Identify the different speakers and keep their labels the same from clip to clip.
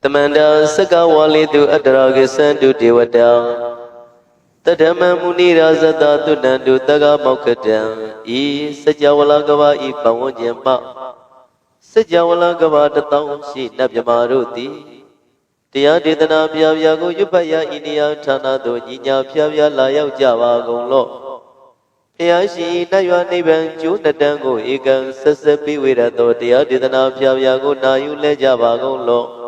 Speaker 1: Tamanda Sakawalitu Adragisandu Devata Tadama Muni Razata Tunandu Taga Mokata E Sajawalagava E Pawajamba Sajawalagava Tatang Shi Nabjamaruti Tia Didana Piaviago Yupaya India Tanado Nina Piavia Layau Java Gonglo Piashi Nayua Niban Junadango Egan Sasapi Virato Tia Didana Piaviago Nayu Lejava Gonglo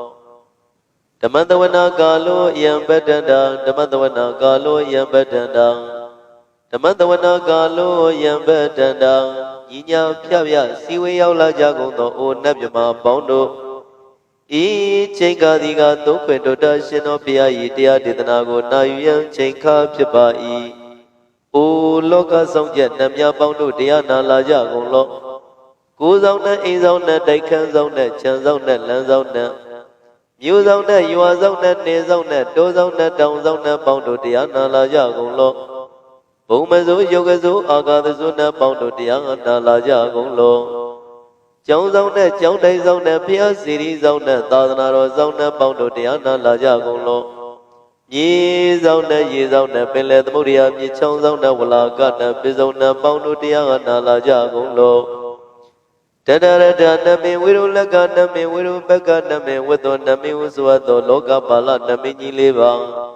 Speaker 1: Damandawana Galo Yambadanda, Damandawana Galo Yambadanda, Damandawana Galo Yambadanda, Yinya Piavia, Siwe Yaula Jagondo, O Nabjama Bondo, E Chenka Topedo Shino Pia Idia Didanago, Nayuyan Chenka Pipa E, O Loka Songjet Namya Bondo Diana La Jagonlo, Guzona Izona, Daikan Zona, Chanzona, Lanzona. You zone that you are zone that near zone that down zone that bound to Diana La Jagolo. Bomazo Yogazo Aga the Zuna bound to Diana La Jagolo. Jones zone that Jones Day zone that Pia City zone that Tadanaro zone that bound to Diana La Jagolo. Ye zone that Pele the Muria, Ye Chong zone that Walla got that Bizona bound to Diana La Jagolo. Tadara Nami Wiru Laga Nami Wiru Baka Nami Wado Nami Uzwado Loga Bala Nami Niliva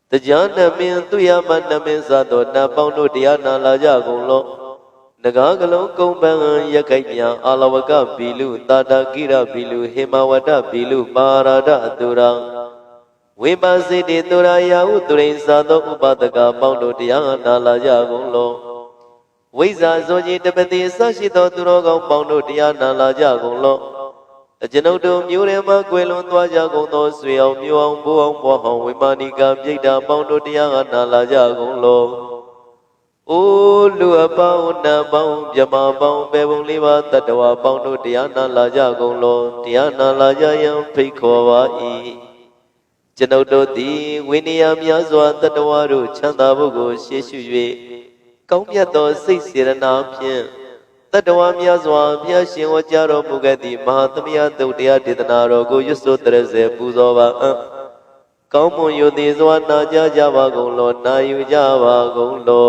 Speaker 1: The Jan Nami Tuyama Nami Zado Nabondo Diana La Jagolo Nagagalo Komban Yakaya Alawaka Bilu Tada Gira Bilu Himawada Bilu Marada Dura Wima Sidi Duraya Udurin Sado Ubadaga Bondo Diana La Jagolo Wiza Zoji Depati Sashito Turogo Bondo Diana La Jagolo A Genodo Murema Quelon Jagono Swio Muang Buang Bohong Wimanika Jida Bondo Diana La Jagolo O Lua Bauna Baum Jama Baum Bebon Liva Tatawa Bondo Diana La Jagolo Diana La Jayam Pikova E Genodo Di Winia Miazwa Tatawaru Chandabugo Shishu Công nhật tổ sinh sĩ nam phiền tất cả miya doa miya sinh hoa cha ro mugati mahatmya tu tia ditana ro go yuso trese puzo ba công môn yuti doa na cha java gong lo na yu java gong lo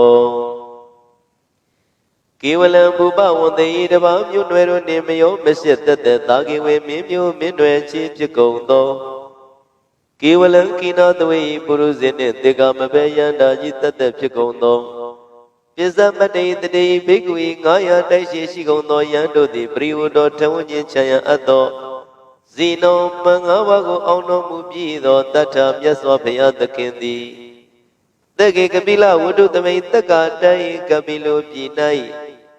Speaker 1: kivalam bupa wante idaba myu nwe ro ni myo mesit tate ta kiwe mi myu mi nwe chi phit gong to kivalam kina twe purusine tika mabe yanda ji tate phit gong to Pisamate the day big wing, I Dashi Gono Yando the Briudo Tawin Chaya Ato Zeno Mangawago Ono Mubido, that time Yaswapaya the Kendi. The Gabila would do the main the Gata Gabilo Pinai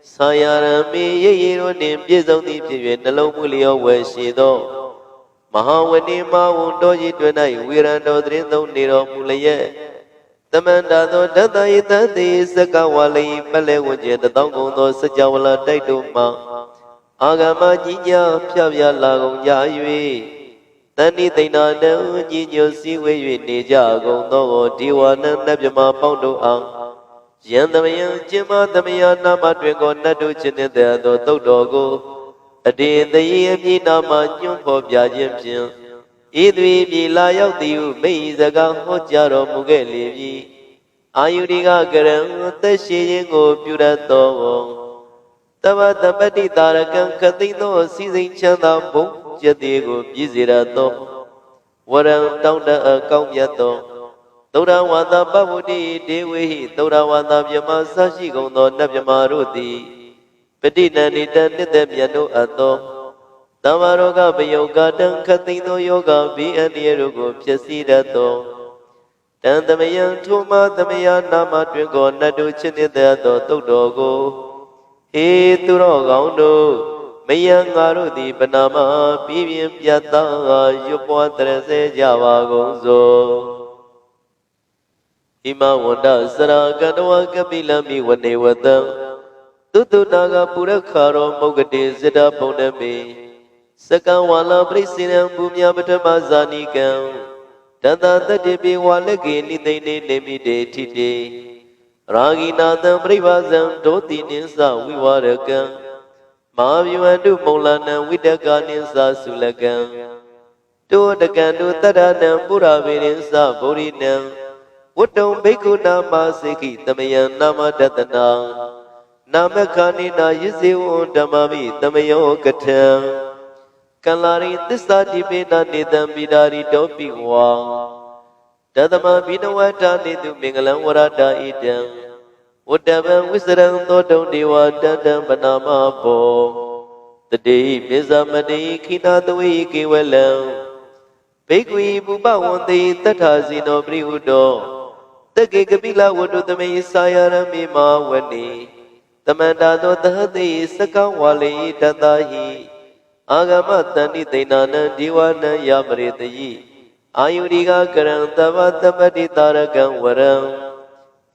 Speaker 1: Sayara me Yero name Jizoni Piven, the Lomulio where she do Mahawani Mawundo Yitwenai, Wirando Drindo Niro Mulaye. Tamanda no Dada Itati Sakawali Palewaja the Dongo Sajawala Daituma Agama Jinya Piavia Lago Yayui Tani Tina no Jinyo Siwe Nija Gondo Diwana Nabjama Pondo Ang Yandamaya Jima Damaya Nama Dringo Nadu Chinida Dodogo Adi the Yemi Nama Yumpo Yajim Idwi Bila Yautiu Meizaga Hojaro Mugeli Ayuriga Garam Tashingo Purato Tava Tapati Tarakan Katino Season Chanda Book Jadigo Bizirato Waram Taunda Akam Yato Tora Wanda Babudi Dewi Tora Wanda Yama Sashi Gondo Nabyamarudi Pedina Nita Nidamiano Ato Tamaroga Yoga Dan Katino Yoga Be and Yerugo Piasidato Tandamayan Tuma Damayan Nama Dringo Nadu Chinidato Todogo He Turogaundo Mayangarudi Panama Pivian Piata Yupuatrese Java Gonzo Ima Wanda Sara Ganawa Kabila Mi Wanewata Tutu Naga Purakaro Mogati Zida Poname Sakawala President Bumya Batamazani Gam Tanda Tadibi Walagi Nidane Nemide Tide Raginata Privazam Doti Ninsa Vivaragam Maviwandu Molana Vidaga Ninsa Sulagam တောတကံတုတရဏံပုရဝေရင်သဗောရိနံဝတ္တုံဘိက္ခုနာမစေခိတမယံနာမတတနာနာမခာနိနာယဇေဝံဓမ္မမိတမယောကထံကံလာရိသစ္စာတိပေနနေတံပိဒါရိတောပိဝါတသမဘိနဝတ္တနေတုမင်္ဂလံဝရတာဣတံဝတ္တဗံဝိစရံသောတုံဒေဝတတံပနာမဘောတတိပိဇမတိခိနာတဝေကေဝလံဘိက္ခွေပုပဝန္တိတထာစီနောပရိဟုတောတကေကပိလဝတ္တုသမေသာယရမေမာဝနေသမန္တာသောသဟတိစကံဝါလေတတဟိအာဂမတန္တိသိဏနံဒီဝနံယပရိတယိအာယုရိကကရံသဗ္ဗတပတိတာရကံဝရံ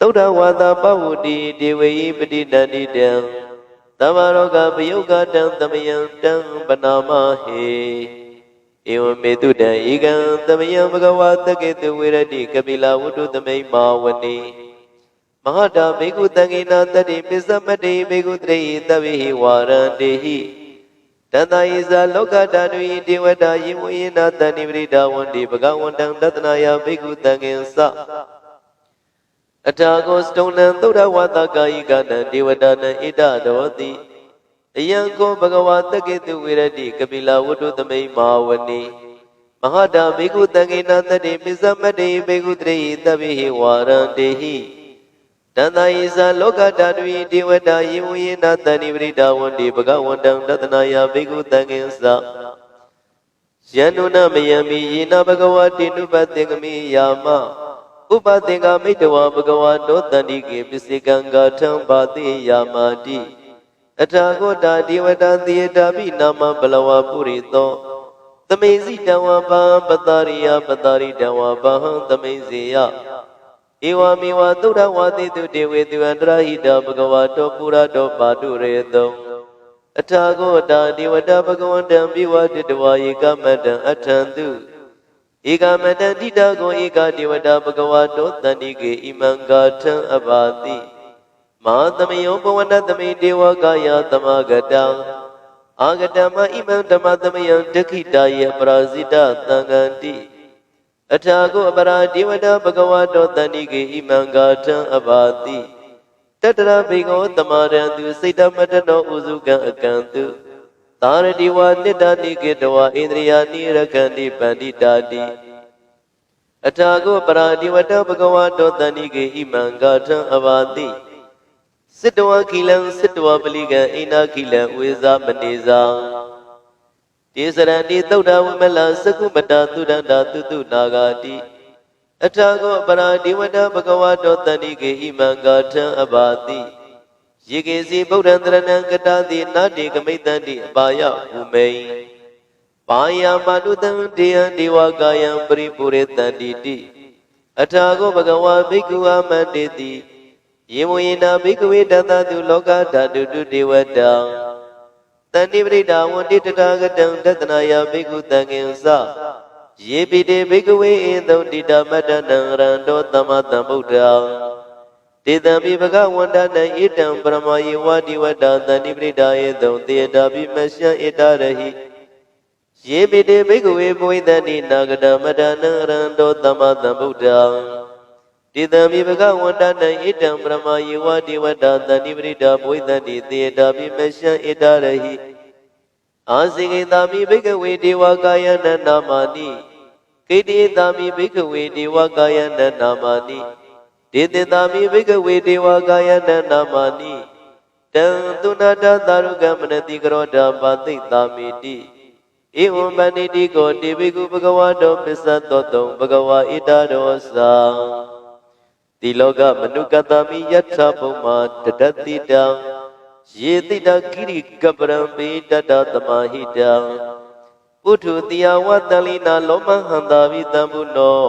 Speaker 1: သုဒ္ဓဝါဒပဝုတိဒေဝေယိပတိတန္တိတံသဗ္ဗရောဂပယုဂတံသမယံတံပနာမဟေဧဝမေတုတံဧကံသမယံဘဂဝါတကေတုဝေရတိကပိလဝတ္တုသမိမာဝနေမဟာတာဘေကုတံကိနာတတိပစ္စမတိဘေကုတရေတဝိဟိဝါရံတေဟိတတယိဇာလောကဓာတုယိဒေဝတာယိဝေနတဏိပရိဒဝန္တိဘဂဝန္တံတတနာယဘေကုတံကိသအထာကောစတုံနံသုဒ္ဓဝါဒကာယိကနံဒေဝတာနံဣဒတောတိအယံကောဘဂဝါတကေတုဝေရတိကပိလဝတ္တုသမိမာဝနေမဟာတာဘေကုတံကိနာတတိပစ္စမတိဘေကုတရေတဝိဟိဝါရံတေဟိတန္တယိဇာလောကဓာတုယိဒေဝတာယိဝေနတဏိပရိဒဝန္တိဘဂဝန္တံတတနာယဘေကုတံကိသယန္နုနမယံမိယေနဘဂဝတိနုပတေကမိယာမဥပသင်္ကာမိတဝဘဂဝတောတန္တိကေပစ္စေကံဂါထံပါတိယာမာတိအထာဂောတာဒေဝတာသေတာပိနာမဘလဝပုရိသောသမေစီတံဝပံပတရိယပတရိတံဝပဟံသမေစီယဧဝမေဝသုဒ္ဓဝါတိတုဒေဝေသူအန္တရဟိတဘဂဝတောပုရတောပါတုရေတောအထာဂောတာဒေဝတာဘဂဝန္တံပိဝတိတဝါယေကမတံအထံတုဧကမတံတိတာကိုဧကဒေဝတာဘဂဝတောတန္တိကေဣမံဂါထံအဘာတိမဟာသမယောဘဝန္တသမိဒေဝကာယသမဂတံအာဂတမဣမံဓမ္မသမယံဒခိတာယေပရာဇိတသံဃန္တိအထာကိုအပရာဒေဝတာဘဂဝတောတန္တိကေဣမံဂါထံအဘာတိတတရဘေကောတမရံသူစိတ်တမတနောဥစုကံအကံတုသာရတိဝနိတ္တနိကေတဝဣန္ဒြိယာနိရခန္တိပန္တိတာတိအထာကိုပရာဒေဝတာဘဂဝတောတန္တိကေဣမံဂါထံအဘာတိစစ်တဝခိလံစစ်တဝပလိကံအိနာခိလံဝေဇာမနေဇာတေစရဏိသုဒ္ဓဝိမလသကုမတာသုဒ္ဓတာတုတုနာဂာတိအထာကောပရာဒေဝတာဘဂဝတောတန္တိကေဣမံဂါထံအဘာတိယေကေစီဗုဒ္ဓံတရဏံကတာတိနာတိကမိတ္တန္တိအပါယဝုမိန်ပါယမတုတံတေယံဒေဝကာယံပရိပုရေတန္တိတိအထာကောဘဂဝါဘိက္ခုအမန္တေတိယေမယေနာဘိကဝေတတတုလောကဓာတုတုဒေဝတံတန္တိပရိဒါဝန္တိတထာဂတံတတနာယဘိက္ခုတံငင်္စယေပိတေဘိကဝေဧတုံတိတမတ္တနံရန္တောသမ္မာသမ္ဗုဒ္ဓံတေတံပိဘဂဝန္တနံဣတံပရမယေဝတိဝတ္တတန္တိပရိဒါယေတုံတေတာပိမရှံဣတရဟိယေပိတေဘိကဝေဘဝိတန္တိနာဂတမတ္တနံရန္တောသမ္မာသမ္ဗုဒ္ဓံတေတံမိဘဂဝန္တနံဣတံပရမယေဝတိဝတ္တတန္တိပရိဒါဘဝိတန္တိတေတာပိမရှံဣတရဟိအာစိကေတာမိဘိကဝေဒေဝကာယနနာမာနိကေတိတာမိဘိကဝေဒေဝကာယနနာမာနိဒေတေတာမိဘိကဝေဒေဝကာယနနာမာနိတံသုနာတသာရုကမနတိကရောတာပါတိတာမိတိဧဝံပဏိတိကိုတေဘိကုဘဂဝါတောပစ္စသောတုံဘဂဝါဣတရောသာတိလောကမနုကတမိယထဘုံမာတတတိတံယေတိတကိရိကပရံပိတတသမဟိတံပုထုတိယဝတ္တလိနာလောမဟန္တာဝိတံဘုနော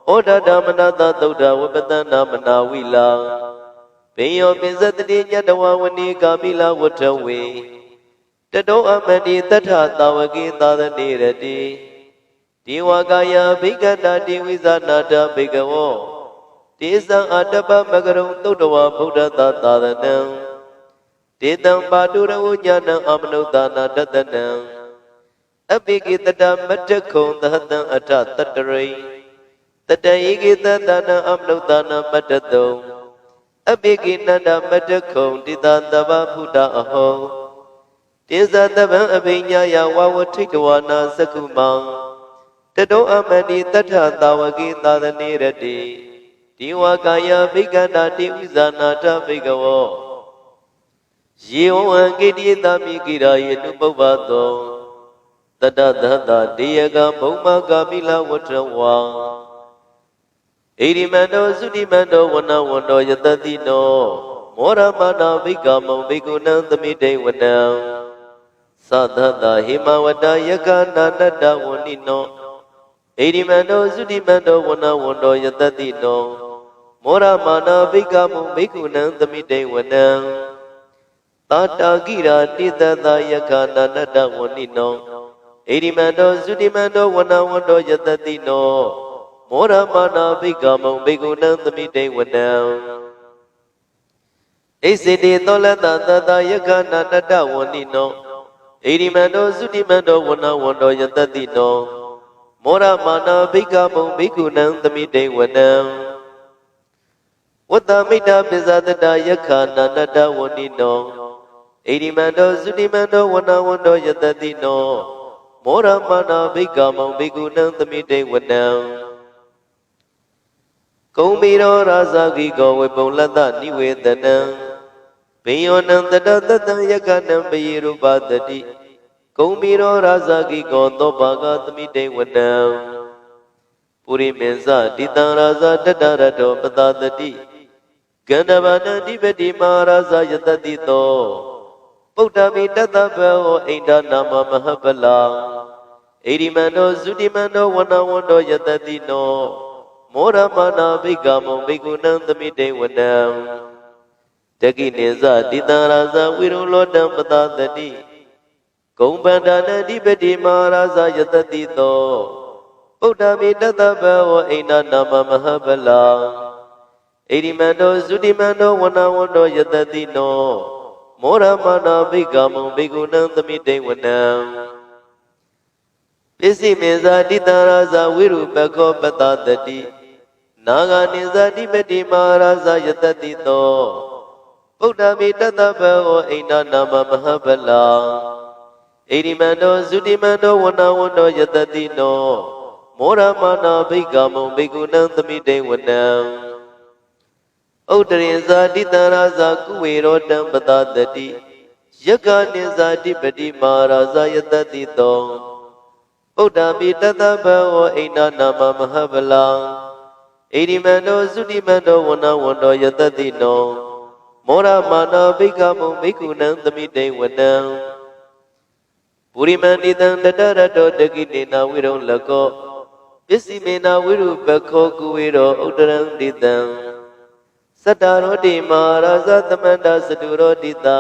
Speaker 1: ဩဒဓမ္မနာတသုဒ္ဓဝပတနာမနာဝိလာဘေယောပိစတတိညတဝဝနိကာမိလာဝထဝေတတောအမတိတထသာဝကေသာသနေရတိဒေဝကာယဘိကတာတိဝိဇာနာတဘိကဝောတေသံအတပမကရုံသုတ္တဝဗုဒ္ဓသာသာသနံတေတံပါတုရဝဉာဏံအမနုဿာနာတတနံ အပိကိတတမတ္တခုံသဟတံအထတတရိတတယေကိတတနာအမနုဿာနမတ္တတုံအပိကိနန္ဒမတ္တခုံတိတသဗ္ဗဖုတအဟောတေဇတဗံအဘိညာယဝဝထိတဝနာသကုမံတတောအမဏိတထသာဝကိသာသနေရတိဒီဝကာယဘိက္ခန္တာတိဥဇာနာထဘိကဝောယေဝံကိတိသမိကိရာယေတုပုပ္ပသောတတသတ္တတေယကဘုံမကာမိလဝထဝံဣရိမန္တောသုတိမန္တောဝနဝန္တောယတတိနောမောရမနာဘိက္ခမံဘိက္ခုနံသမိတေဝနံသတ္တဟိမဝတယကနာနတ္တဝဏိနောဣရိမန္တောသုတိမန္တောဝနဝန္တောယတတိနောမောရမနာဘိက္ခမံဘိက္ခုနံသမိတေဝနံတာတာကိရာတိတတယကနာနတ္တဝဏိနောဣရိမန္တောသုတိမန္တောဝနဝန္တောယတတိနောမောရမနာဘိက္ခမံဘိက္ခုနံသမိတေဝနံဣစေတေသောလတသတယကနာနတ္တဝဏိနောဣရိမန္တောသုတိမန္တောဝနဝန္တောယတတိနောမောရမနာဘိက္ခမံဘိက္ခုနံသမိတေဝနံဝတ္တမိတ္တပိဇာတတယက္ခာနာနတ္တဝဏိနောဣရိမန္တောသုတိမန္တောဝနဝန္တောယတတိနောမောရမနာဘိက္ခမံဘိက္ခုနံသမိတေဝနံကုံမီရောရာဇဂိကောဝေပုံလတ္တနိဝေဒနံဘေယောနံတတတတံယက္ခဏံပယေရူပတတိကုံမီရောရာဇဂိကောသောဘာဂသမိတေဝနံပုရိမေဇတိတံရာဇတတရတောပတတတိကန္ဓဗနံဓိပတိမဟာရာဇယတတိတောပုဒ္ဓမိတတဘောအိန္ဒနာမမဟပလံဣရိမန္တောသုတိမန္တောဝနဝန္တောယတတိနောမောရမနာဘိက္ခမံဘိက္ခုနံသမိတေဝနံတကိနေဇတိတံရာဇဝိရုလောတံပတတတိဂုံပန္ဒနံဓိပတိမဟာရာဇယတတိတောပုဒ္ဓမိတတဘောအိန္ဒနာမမဟပလံဣရိမန္တောသုတိမန္တောဝနဝန္တောယတတိနောမောရမနာဘိက္ခမံဘိက္ခုနံသမိတေဝနံပစ္စည်းမေဇာတိတံရာဇဝိရုပခောပတတတိနာဂာနိဇာတိပတိမဟာရာဇယတတိတောဗုဒ္ဓမိတတဘောအိန္ဒနာမမဟပလံဣရိမန္တောသုတိမန္တောဝနဝန္တောယတတိနောမောရမနာဘိက္ခမံဘိက္ခုနံသမိတေဝနံဥဒ္ဒရိဇာတိတံရာဇကုဝေရောတံပတတတိယက္ခနိဇာတိပတိမဟာရာဇယတတိတောဗုဒ္ဓမိတတဘောအိန္ဒနာမမဟပလံဣရိမန္တောသုတိမန္တောဝနဝန္တောယတတိနောမောရမနာဘိက္ခမံဘိက္ခုနံသမိတေဝနံပုရိမန္တိတံတတရတောတကိနေနာဝိရုံလကောပစ္စည်းမေနာဝိရုပခောကုဝေရောဥဒရံတိတံသတ္တရောတိမဟာရာဇသမန္တသတုရောတိတံ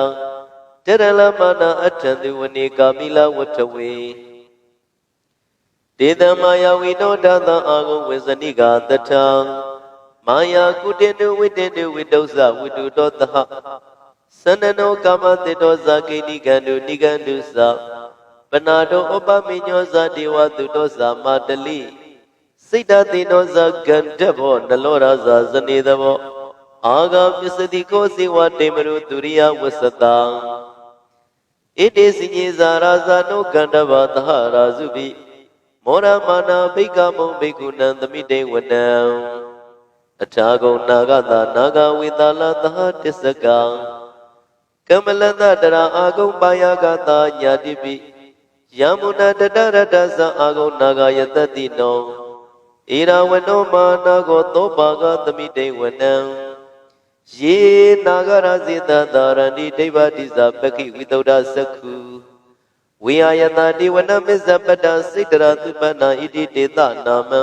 Speaker 1: တရလမနာအထံသူဝနေကာမိလဝထဝေတေတမယဝိနောဒသအာဂုဝေဇနိကာတထံမာယာကုတေနုဝိတေနုဝိတုဇဝိတုတောတဟသန္နနောကာမတေတောဇာကိနိကန္တုနိကန္တုသပနာတောဥပမိညောဇာဒေဝတုတောဇာမာတလိစိတ်တတိနောဇာကန္တဘောနလောရာဇာဇနေတဘောအာဂပစ္စတိကိုစေဝတေမရုဒုရိယဝစ္စတံဣတိစိညေဇာရာဇာနောကန္တဘာသဟရာဇုပိမောရမနာဘိက္ခမံဘိက္ခုနံသမိတေဝနံအထာဂုံနာဂတာနာဂဝေတာလသဟတစ္စကံကမလတတရာအာဂုံပါယဂတာညာတိပိယမုနာတတရတ္တသအာဂုံနာဂယတတိနောဣရာဝနောမာနာဂောသောပါကသမိတေဝနံယေနာဂရဇေတတာရဏိဒိဗ္ဗတိဇာပက္ခိဝိသုဒ္ဓသက္ခုဝိဟာယတာတိဝနမစ္ဆပတ္တစိတ္တရာသုပန္နာဣတိတေသနာမံ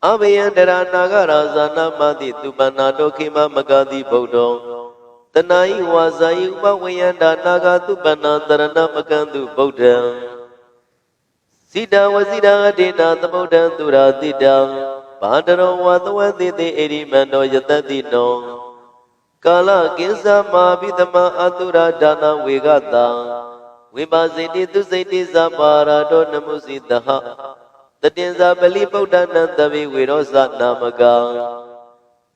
Speaker 1: အဘယံတရာနာဂရာဇာနာမတိသုပန္နာတောခိမမဂတိဗုဒ္ဓံတနာယိဝါဇာယိဥပဝေယန္တာနာဂသုပန္နာတရဏမကံတုဗုဒ္ဓံစိတဝစီတအတေနာသမုဒ္ဒံသူရာတိတံဘာတရောဝသဝတိတိဣရိမန္တောယတတိနောကာလကိစ္ဆမာပိတမအတုရာဒါနဝေဂတံဝ ဝိပါစိတိသူစိတိသပါရာတောနမုစီတဟတတင်္ဇာပလိဗုဒ္ဓနံတဝိဝေရောဇနာမကံ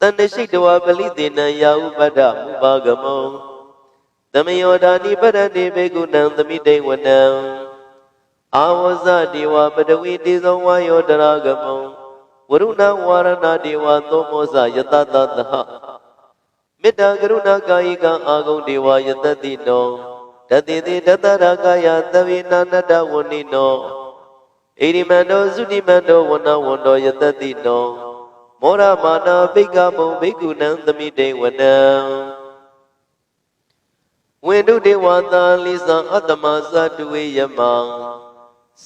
Speaker 1: တဏ္ဍရှိတဝပလိသေနံယာဥပဒ္ဓမူပါကမောသမယောဒာနိပရတိဘေကုဏံသမိတေဝနံအာဝဇဒေဝပတဝီတေဇောဝါယောတရာဂမောဝရုဏဝါရဏဒေဝသောမောဇယတတသဟမေတ္တာကရုဏာကာယကံအာဂုံဒေဝယတတိနောတတိတိတတရကာယသဗ္ဗေနာနတဝဏိနောဣရိမန္တောသုတိမန္တောဝနဝန္တောယတတိနောမောရမာနာဘိက္ခမုံဘိက္ခုနံသမိတေဝနံဝိတုဒေဝတာလိသံအတ္တမသတုဝေယမံ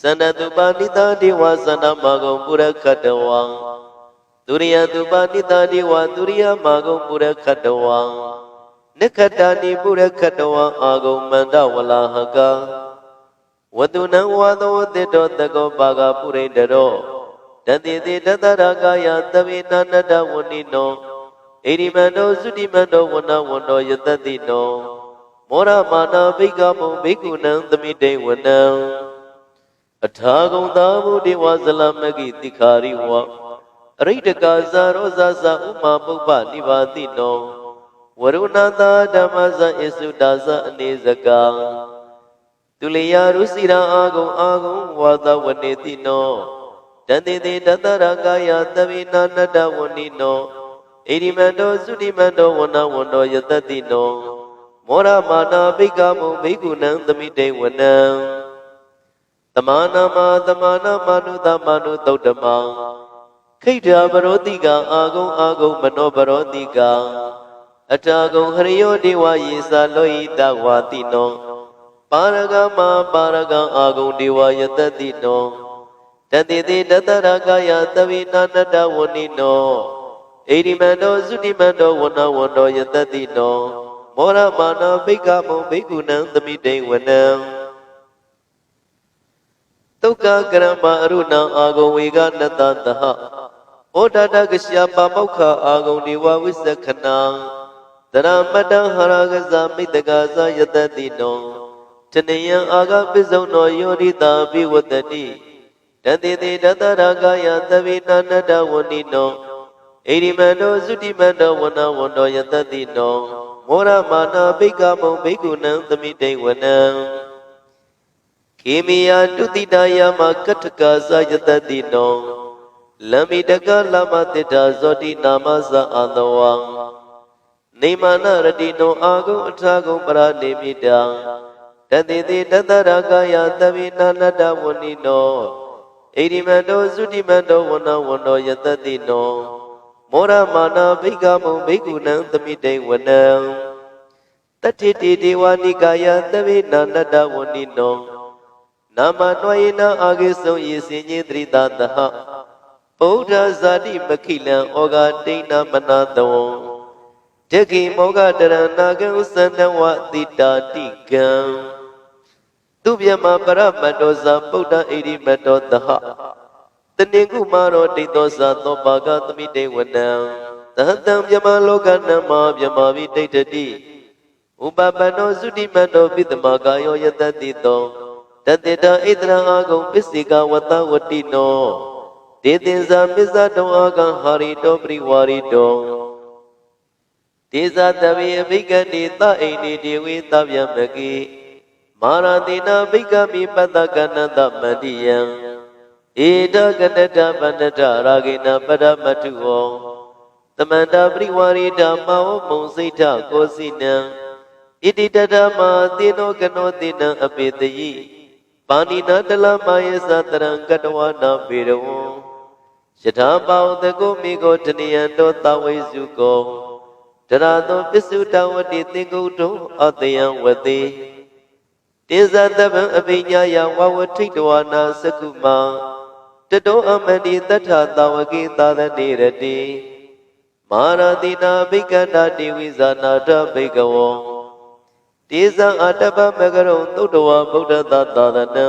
Speaker 1: သန္တတုပါဏိတာဒေဝသန္တမဂုံပုရခတဝံဒုရိယတုပါဏိတာဒေဝဒုရိယမဂုံပုရခတဝံနိခတနိပုရခတဝံအာဂုံမန္တဝလာဟကဝတုနံဝါသောတေတောတကောပါကပုရိန္ဒရောတတိတိတတရကာယသဗ္ဗေနာနတဝဏိနောဣရိမန္တောသုတိမန္တောဝနဝန္တောယတတိနောမောရမာနာဘိက္ခမုံဘိက္ခုနံသမိတေဝနံအထာဂုံသာဘုဒေဝဇလမဂိတိခာရိဝအရိတကာဇာရောဇာဇဥမာပုပ္ပနိဗာတိနောဝရုဏသာဓမ္မဇဣစုတာဇအနေဇကံတုလျာရုစီရာအာဂုံဝါသဝနေတိနောတတိတိတတရကာယသဗ္ဗေနာနတဝဏိနောဣရိမန္တောသုတိမန္တောဝနဝန္တောယတတိနောမောရမာနာဘိက္ခမုံဘိက္ခုနံသမိတေဝနံသမာနာမနုသမနုသုတ်တမံခိတ္တပရောတိကအာဂုံမနောပရောတိကအထာဂုံဟရိယောဒေဝယေသလောဟိတဝါတိနောပါရဂမပါရဂံအာဂုံဒေဝယတတိနောတတိတိတတရကာယသဗ္ဗေနာနတဝဏိနောဣရိမန္တောသုတိမန္တောဝနဝန္တောယတတိနောမောရမာနာဘိက္ခမုံဘိက္ခုနံသမိတေဝနံဒုက္ခကရမအရုဏအာဂုံဝေကနတသဟဩဒတကရှပါမောက္ခအာဂုံဒေဝဝိသခဏံတရမတံဟရဂဇမိတကဇယတတိနောတနယံအာဂပိစုံနောယောရိတာပိဝတတိတတိတိတတရကာယသဗ္ဗေနာနတဝဏိနောဣရိမန္တောသုတိမန္တောဝနဝန္တောယတတိနောမောရမာနာဘိက္ခမုံဘိက္ခုနံသမိတေဝနံခေမိယတုတိတယမကတ္ထကာဇယတတိနောလမ္မိတကလမတိတာဇောတိနာမဇအာသဝံနေမနရတိနောအာဂုံအထာဂုံပရနေမိတံတတိတိတတရကာယသဗ္ဗေနာနတဝဏိနောဣရိမန္တောသုတိမန္တောဝနဝန္တောယတတိနောမောရမာနာဘိက္ခမုံဘိက္ခုနံသမိတေဝနံတတ္ထိတိဒေဝနိကာယသဗ္ဗေနာနတဝဏိနောနာမနွေနအာဂိဆုံယေစင်ညေတရိတာသဟဗုဒ္ဓဇာတိမခိလံဩဃဒိဏမနာတဝံဒက္ခိမောဃတရဏကံသန္တဝတိတာတိကံသူဗျမပရမတ္တောဇာဗုဒ္ဓဣရိမတ္တောသဟတဏိကုမာရောဒိတောဇာသောပါကသမိတေဝနံသဟတံဗျမလောကနမဗျမဝိဒိဋ္ဌတိဥပပန္နောသုတိမတ္တောပိတမကာယောယတတိတောတတေတဣတရအာဂုံပစ္စေကဝတဝတိနောဒေသင်္ဇာမစ္ဆတောအာဂံဟာရိတောပရိဝါရိတောဒေဇာတဗေအဘိကတိသအိန္ဒီဒေဝေသဗျမကိမာရတိနာဘိကမိပတ္တကနတမန္တိယံဧတကနတဗန္တတရာဂိနပရမတုဝံသမန္တာပရိဝါရိဓမ္မောမုံစိတ်ထကိုစိနံဣတိတတမသေနောကနောသေနံအပေတယိပါဏိနာတလမယေသတရံကတဝနာပေရဝံယထာပေါတကုမိကိုတနိယံတောသဝိစုကောတရာသောပစ္စုတဝတိသင်္ကုတုအတယံဝတိတေဇတဗံအပိညာယဝဝထိတဝနာသကုမံတတောအမတိတထသဝကိသာသနေရတိမာရတိနာဘိကန္တာတိဝိဇာနာထဘိကဝံတေဇံအတပမကရုံသုတ္တဝဗုဒ္ဓသာသာသနံ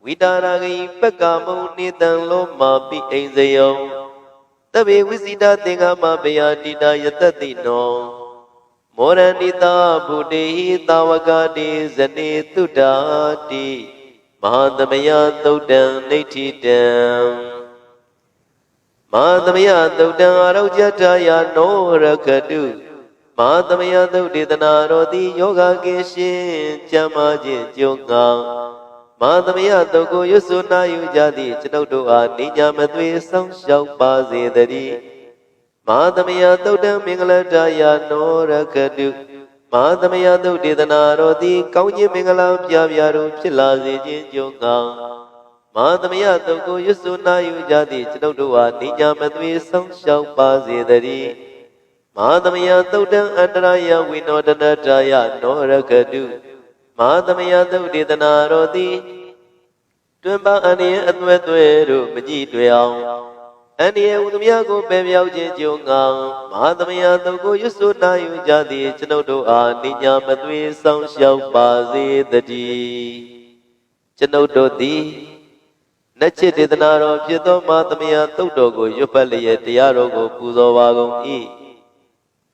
Speaker 1: ဝိတာရဂိပက္ကမုံနိတံလောမာပိအိဇယံတဗေဝိစိတသင်္ဃမဘယတိတာယတတိနော မောရဏိတာဘုဒ္ဓေဟိတာဝကတိဇနေတုဒ္ဓာတိမဟာသမယသုတ်တံနိဋ္ဌိတံမဟာသမယသုတ်တံအာရုကြထာယနောရခတုမဟာသမယသုတ်ဒေသနာတော်သည်ယောဂကေရှင်ကျမ်းမာခြင်းကြုံငါမဟာသမယသုတ်ကိုရွတ်ဆိုနာယူကြသည့်ကျွန်ုပ်တို့အားနိညာမသွေဆောင်းလျှောက်ပါစေတည်းမဟာသမယသုတ်တံမင်္ဂလထာယနောရခတုမဟာသမယသုတ်ဒေသနာတော်သည်ကောင်းခြင်းမင်္ဂလာပြပြတို့ဖြစ်လာစေခြင်းကြုံငါမဟာသမယသုတ်ကိုရွတ်ဆိုနာယူကြသည့်ကျွန်ုပ်တို့အားနိညာမသွေဆောင်းလျှောက်ပါစေတည်းမဟာသမယသုတ်တံအန္တရာယဝိနောဒနထာယနောရခတုမဟာသမယသုတ်ဒေသနာတော်သည်တွင်ပါအန္တရာယ်အသွဲသွဲတို့မကြည့်တွေ့အောင်အန္တရာယ်ဟူသည်များကိုပယ်ပြောက်ခြင်းကြုံငါမဟာသမယသုတ်ကိုရွတ်ဆိုနာယူကြသည်ကျွန်ုပ်တို့အားနိညာမသွေဆောင်းလျှောက်ပါစေတည်းကျွန်ုပ်တို့သည်နတ်ချစ်ဒေသနာတော်ဖြစ်သောမဟာသမယသုတ်တော်ကိုရွတ်ပတ်လျက်တရားတော်ကိုပူဇော်ပါကုန်၏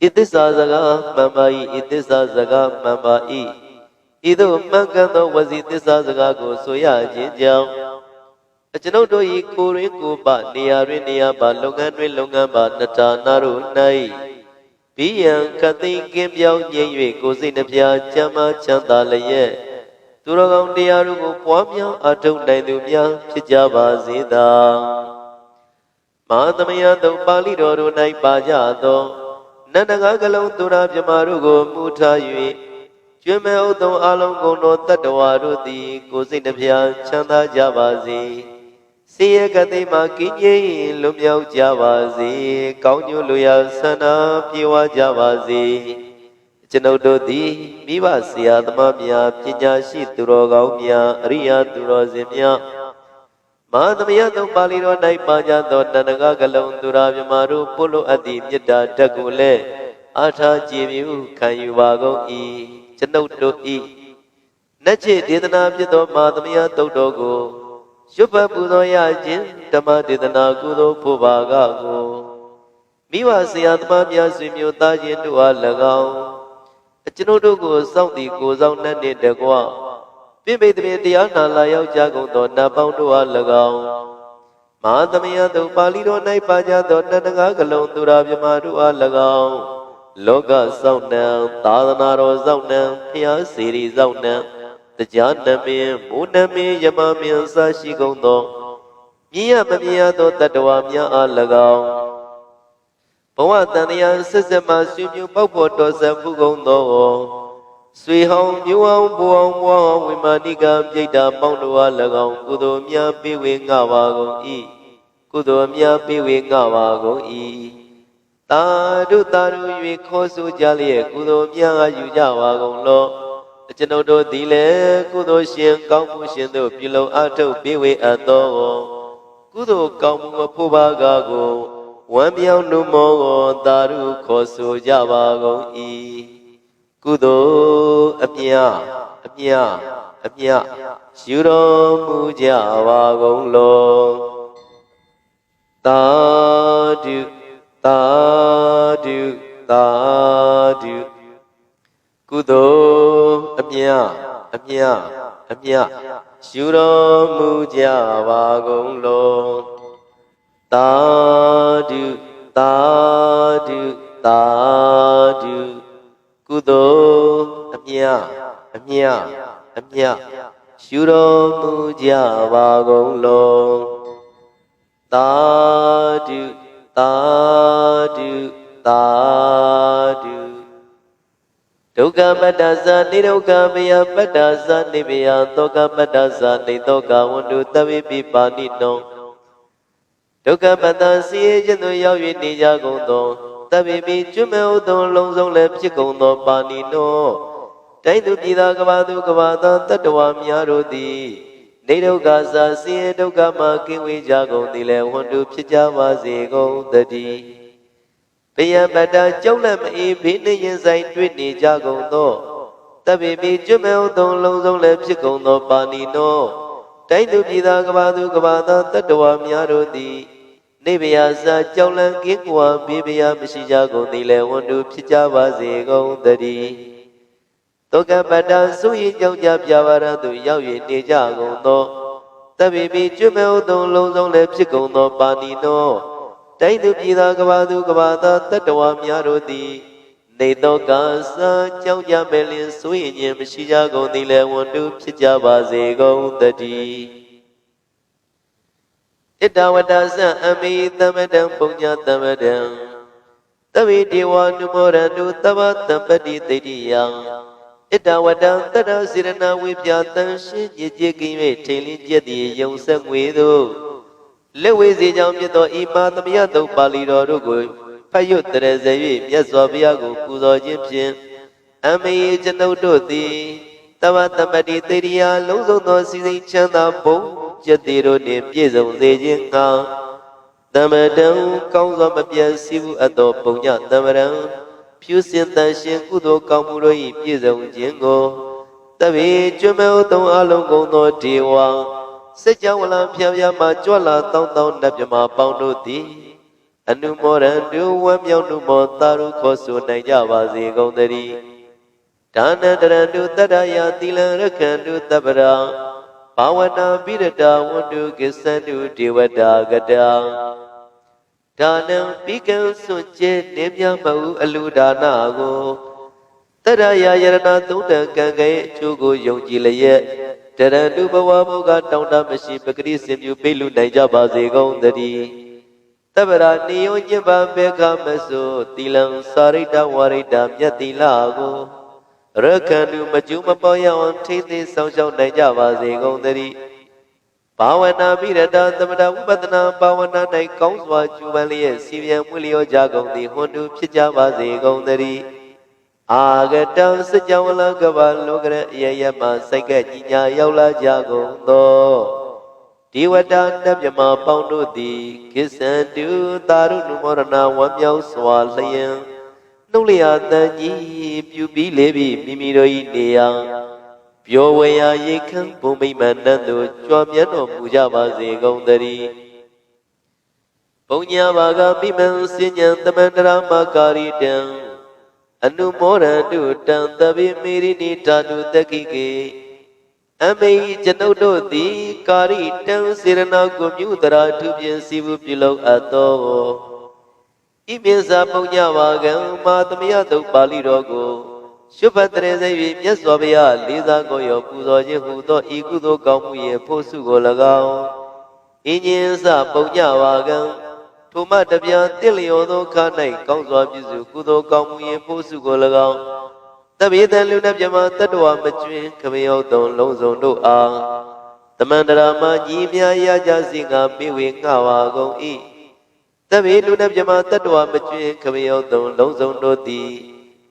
Speaker 1: ဣသစ္စာစကားမှန်ပါ၏ဣသစ္စာစကားမှန်ပါ၏ဤသို့မှန်ကန်သောဝစီသစ္စာစကားကိုဆိုရခြင်းကြောင့်ကျွန်ုပ်တို့၏ကိုယ်ရင်းကိုယ်ပနေရာတွင်နေရာပါလုပ်ငန်းတွင်လုပ်ငန်းပါနထာနာတို့၌ဘိယံခသိကင်းပြောင်းငြိမ်၍ကိုယ်စိတ်နှပြချမ်းသာချမ်းသာလျက်သူတော်ကောင်းတရားတို့ကိုပွားများအထောက်နိုင်သူများဖြစ်ကြပါစေသာမဟာသမယသုတ်ပါဠိတော်တို့၌ပါကြသောနန္ဒကကလုံးသူရမြမတို့ကိုမူထား၍ကျွမ်းမဲ့ဥသုံးအလုံးကုန်သောတတ္တဝါတို့သည်ကိုယ်စိတ်နှပြချမ်းသာကြပါစေစေရကတိမှကင်းငြိမ်လွတ်မြောက်ကြပါစေကောင်းကျိုးလိုရာဆန္ဒပြေဝကြပါစေကျွန်ုပ်တို့သည်မိဘဆရာသမားများပညာရှိသူတော်ကောင်းများအရိယာသူတော်စင်များမဟာသမယသုတ်ပါဠိတော်၌ပါကြသောတဏ္ဍကကလုံးသူရာမြမတို့ပုလို့အပ်သည့်မေတ္တာဓာတ်ကိုလည်းအားထားကြည်မြူခံယူပါကုန်၏ကျွန်ုပ်တို့၏နတ်ချစ်ဒေသနာဖြစ်သောမဟာသမယသုတ်တော်ကိုရွတ်ပတ်ပူဇော်ရခြင်းဓမ္မဒေသနာကုသိုလ်ဖို့ပါကကိုမိဘဆရာသမားများဆွေမျိုးသားချင်းတို့အား၎င်းကျွန်ုပ်တို့ကိုစောင့်တည်ကိုဆောင်နှင့်တကွပြိပိသဖြင့်တရားနာလာရောက်ကြကုန်သောနတ်ပေါင်းတို့အား၎င်းမဟာသမယသုတ်ပါဠိတော်၌ပါကြသောတဏ္ဍကကလုံးသူရာမြမတို့အား၎င်းလောကစောင့်နှံသာသနာတော်စောင့်နှံဖျားစီရီစောင့်နှံတရားနမင်းမူနမင်းယမမင်းအစရှိကုန်သောမြင်ရမမြင်ရသောတတ္တဝါများအား၎င်းဘဝတန်တရားဆက်ဆက်မှဆွေမျိုးပေါက်ပေါ်တော်ဆက်မှုကုန်သောဆွေဟောင်းမျိုးအောင်ဘဝအောင်ဘဝအောင်ဝိမာနိကပြိတ္တာပေါင်းတို့အား၎င်းကုသိုလ်များပေးဝေငှပါကုန်၏ကုသိုလ်များပေးဝေငှပါကုန်၏တာရု၍ခေါ်ဆိုကြလျက်ကုသိုလ်များယူကြပါကုန်လောကျွန်ုပ်တို့သည်လည်းကုသိုလ်ရှင်ကောင်းမှုရှင်တို့ပြုလုံအထောက်ပေးဝေအပ်သောကုသိုလ်ကောင်းမှုအဖို့ပါကကိုဝမ်းမြောက်နှုတ်မောတာရုခေါ်ဆိုကြပါကုန်၏ကုသိုလ်အမြယူတော်မူကြပါကုန်လောသာဓုသာဓုသာဓုကုသိုလ်အမြယူတော်မူကြပါကုန်လောသာဓုသာဓုသာဓုကုသိုလ်အမြယူတော်မူကြပါကုန်လောသာဓုသာဓုသာဓုဒုက္ခပတ္တဇာနိဒုက္ခမယပတ္တဇာနိမယသောကပတ္တဇာနိသောကဝန္တုတဝိပိပါဏိနောဒုက္ခပတ္တစီရင်ခြင်းသို့ရောက်၍နေကြကုန်သောတဝိပိကျွမဲ့ဥသောလုံးစုံလည်းဖြစ်ကုန်သောပါဏိနောတိုင်းသူပြည်သားကဘာသူကဘာသာတတ္တဝါများတို့သည်နေဒုက္ခဇာစီရင်ဒုက္ခမှကင်းဝေးကြကုန်သည်လည်းဝန္တုဖြစ်ကြပါစေကုန်သတည်းဘယံပတ္တကြောက်လက်မအေးဘေးနှင့်ရင်ဆိုင်တွေ့နေကြကုန်သောတပိပိကျွမဲ့ဥသောလုံးစုံလည်းဖြစ်ကုန်သောပါဏိနောတိုင်းသူပြည်သားကဘာသူကဘာသာတတ္တဝါများတို့သည် နေဗျာစာကြောင်းလန်းကင်းကွာဘေးဗျာမရှိကြကုန်သည်လေဝန်တုဖြစ်ကြပါစေကုန်သတည်းတောကပတ္တဆိုရင်ကြောင့်ကြပြပါရသူရောက်၍နေကြကုန်သောတပိပိကျွမဲဥသုံးလုံးစုံလည်းဖြစ်ကုန်သောပါဏိနောတိုင်းသူပြည်သားကဘာသူကဘာသားတတ္တဝါများတို့သည်နေသောကာစာကြောင့်ကြမဲ့လင်ဆိုရင်ခြင်းမရှိကြကုန်သည်လေဝန်တုဖြစ်ကြပါစေကုန်သတည်းဣတဝတ္တသံအမိသမတံပုညသမတံသဗ္ဗေဒေဝနုမောရတုသဗ္ဗတံပတိတိတိယံဣတဝတ္တတတစေရဏဝိပြတံရှင်ကြည်ကြည်ကင်း၍ထိန်လင်းကျက်သည်ယုံဆက်ငွေသို့လက်ဝေစီကြောင့်ဖြစ်သောဤမာသမယတုတ်ပါဠိတော်တို့ကိုဖတ်ရွတ်တရစေ၍မြတ်စွာဘုရားကိုပူဇော်ခြင်းဖြင့်အမိကျွန်ုပ်တို့သည်သဗ္ဗတံပတိတိတိယလုံးစုံသောစီစိန်ချမ်းသာဘုံကျက်သည်တို့နှင့်ပြည့်စုံစေခြင်းငှာသမတံကောင်းစွာမပြတ်စည်းမှုအပ်သောပုံညသမရံဖြူစင်တန်ရှင်ကုသိုလ်ကောင်းမှုတို့၏ပြည့်စုံခြင်းကိုတပိကျွမဲဥသုံးအလုံးကုန်သောဒေဝစัจ java လံဖြံဖြံမှကြွလာတောင်းတောင်းနတ်မြမပေါင်းတို့သည်အနုမောရန္တုဝမ်းမြောက်နှုမောတာရုခေါ်ဆိုနိုင်ကြပါစေကုန်သတည်းဒါနတရန္တုတတ္တယသီလံရခန္တုတပ္ပရာဘာဝနာပိရတာဝန္တုကိသန္တုဒေဝတာကတံဒါနံပိကံစွန့်ကျဲနေမြမဟုအလူဒါနကိုတရယယရဏသုံးတံကံကဲအကျိုးကိုယုံကြည်လျက်တရန္တုဘဝဘုကတောင်းတမရှိပဂတိစင်ပြုပိလူနိုင်ကြပါစေကုန်သတည်းတပ္ပရာနိယောညပဘေခမဆိုသီလံစာရိတဝါရိတမြတ်သီလကိုရခန္တုမကျူးမပေါ်ရအောင်ထိသိဆောင်ရှောက်နိုင်ကြပါစေကုန်သတည်းဘာဝနာပိရတသမထဝိပဿနာဘာဝနာ၌ကောင်းစွာကျူပန်လျက်စီပြန်မှုလျောကြကုန်သည်ဟွန်တုဖြစ်ကြပါစေကုန်သတည်းအာဂတံစัจ java လကဘာလောကရအယယမစိုက်ကကြီးညာရောက်လာကြကုန်သောဒေဝတာနတ်မြမပေါင်းတို့သည်ကိစ္ဆန္တုသာရုဏုမောရဏဝမ်းမြောက်စွာလျင်နှုတ်လျာတန်ကြီးပြုပြီးလေပြီးမိမိတို့၏နေရာပျော်ဝေရာရိတ်ခမ်းဘုံမိမ္မာနတ်တို့ကြွားမြတ်တော်မူကြပါစေကုန်သတည်းပုံညာဘာဂမိမံစဉ္ဉံသမန္တရာမကာရိတံအနုမောရတုတံသဗ္ဗေမေရိနိဓာတုတက္ခိကေအမိကျွန်ုပ်တို့သည်ကာရိတံစေရနာကိုမြုတရာထုဖြင့်စီဘူးပြုလုပ်အပ်သောဤမြင်စာပုံညပါကံမာသမယတုတ်ပါဠိတော်ကိုရှုဖတ်တရေစေ၍မြတ်စွာဘုရားလေးစားကိုရောပူဇော်ခြင်းဟူသောဤကုသိုလ်ကောင်းမှု၏ဖို့စုကို၎င်းဤညင်စာပုံညပါကံထိုမှတပြားတင့်လျော်သောခါ၌ကောင်းစွာပြုစုကုသိုလ်ကောင်းမှု၏ဖို့စုကို၎င်းတပိတံလူနှင့်မြမတတ္တဝမကျွင်းခမယောသုံးလုံးစုံတို့အားသမန္တရာမကြီးမြရကြစီငါမိဝေငှပါကုန်၏တပိလူနှင့်မြမတတ္တဝမကျွင်းခမယောသုံးလုံးစုံတို့သည်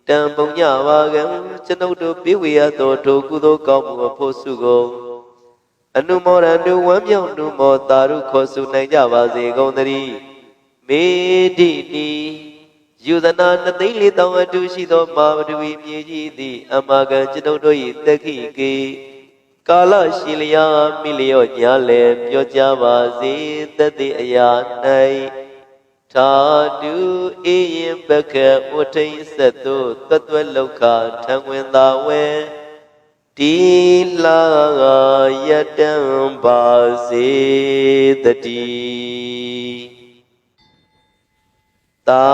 Speaker 1: တံပုံညပါကံကျွန်ုပ်တို့ပြဝေရသောထိုကုသိုလ်ကောင်းမှုအဖို့စုကုန်အနုမောရန္တုဝမ်းမြောက်နှုမောတာရုခေါ်ဆိုနိုင်ကြပါစေကုန်သတည်းမေတိတိယူဇနာ2,400,000အတူရှိသောမာမတူ၏မြေကြီးသည်အမဂံကျွန်ုပ်တို့၏တက္ခိကေကာလရှိလျာမိလျော့ညာလေပြောကြပါစေတတိအရာ၌သာတုအေယံပကဝထိန်သတ္တုသတ္တဝလောကထံဝင်သာဝေတိလာယတံပါစေတတိသာ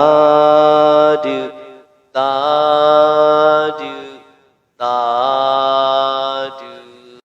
Speaker 1: ဓုသာ